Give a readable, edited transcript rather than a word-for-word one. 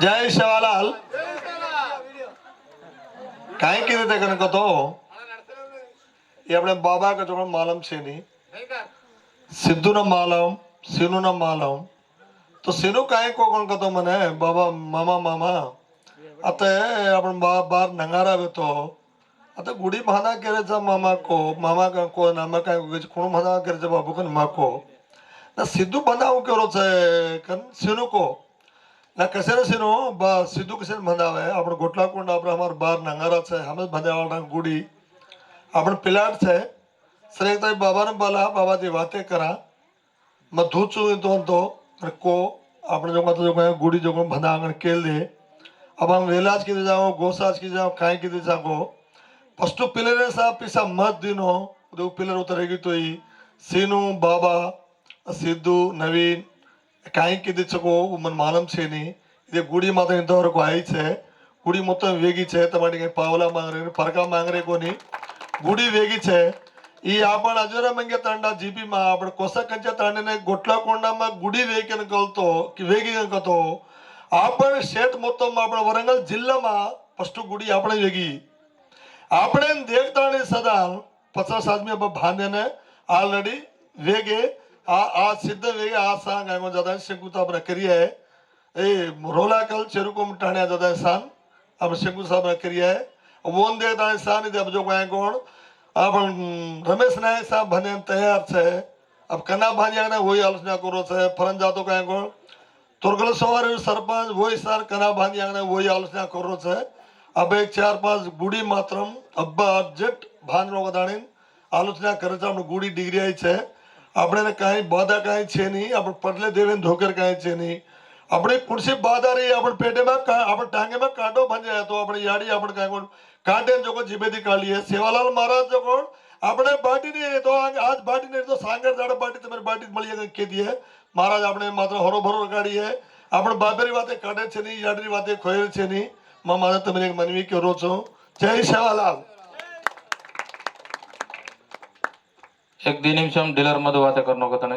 जय सेवालाल काय कीधे ते कन कतो ये अपने बाबा का जो मालम छे नहीं सिद्धू न मालम सीनू न मालम तो सीनू काय को कन कतो मने बाबा मामा मामा अते अपन बार नंगारा बेतो आता गुडी भाना केरेचा मामा का को नामा काय कोण भाना केरेचा बाबू कन माको ना सिद्धू बनाव करो छे कन सीनू को ना कसे सीनो बा सिद्धू कसे बनावे आपण गोटला कोंड आपण हमार बार नंगारा छे हम बनावड़ा गुडी आपण पिलाट छे श्रेताई बाबा ने बोला बाबा जी बातें करा मैं धूचू तो को आपण जो मतलब जो गुडी जो बना आंगन केल दे अब हम वेलाज की जाओ गोसाज की जाओ काय की जागो फर्स्ट पिलर सा पिसा मत दिनो दो पिलर उतरेगी तो ही सीनू बाबा सिद्धू नवीन काय की चको मन मालम छे नहीं इदे गुडी माता इंतवరకు आई छे गुडी మొత్తం వేగి छे તમારી કઈ પાવલા માંગરે ફરકા માંગરે કોની ગુડી વેગી છે ઈ આપણ અજરા મંગે તાંડા જીબી માં આપણ કોસા કંચા તાંડને ગોટલા કોંડામાં ગુડી વેગીને કલતો કે વેગી કતો આપણ શેઠ મોતમ આપણ વરંગલ જિલ્લામાં ફસ્ટ ગુડી આપણે વેગી આપણે દેખતાણી સદા 50 આદમી ભાનેને ऑलरेडी वेगे आ सिद्ध वेगे आ सांग आगो ज्यादा शंकुता अपना करिया है ए रोलाकल चेरुकोम टाण्या ज्यादा सान अब शंकु साहब ने करिया है वो देखता है सान इधर अब जो काय कोण अपन रमेश नायक साहब बने तैयार छे अब कना भानिया ने वही आलोचना करो छे फरन जातो काय कोण तुरगल सवार सरपंच वही सर कना भानिया ने वही आलोचना करो छे अब एक 4-5 गुडी मात्रम अब्बा अर्जेंट भानरो गदाणीन आलोचना करे छे आपण गुडी डिग्री आई छे આપણે કાઈ બાધા કાઈ છે નહીં આપણે પડલે દેવેન ધોકર કાઈ છે નહીં આપણે કુરસી બાધા રહી આપણે પેટેમાં આપણે ટાંગેમાં કાંટો ભંજાય તો આપણે યાડી આપણે કાઈ કોણ કાંટે જોકો જીબેથી કાઢીએ સેવાલાલ મહારાજ જો કોણ આપણે બાટી નહીં તો આજ બાટી નહીં તો સાંગર દાડા બાટી તમારી બાટી મળી ગઈ કે દીએ મહારાજ આપણે માત્ર હરો ભરો કાઢીએ આપણે બાબેરી વાતે કાઢે છે નહીં યાડી વાતે ખોયર છે નહીં માં મારે તમને એક મનવી કરો છો જય સેવાલાલ एक दिन निमिषम डीलर मध्ये वाता करू नको तने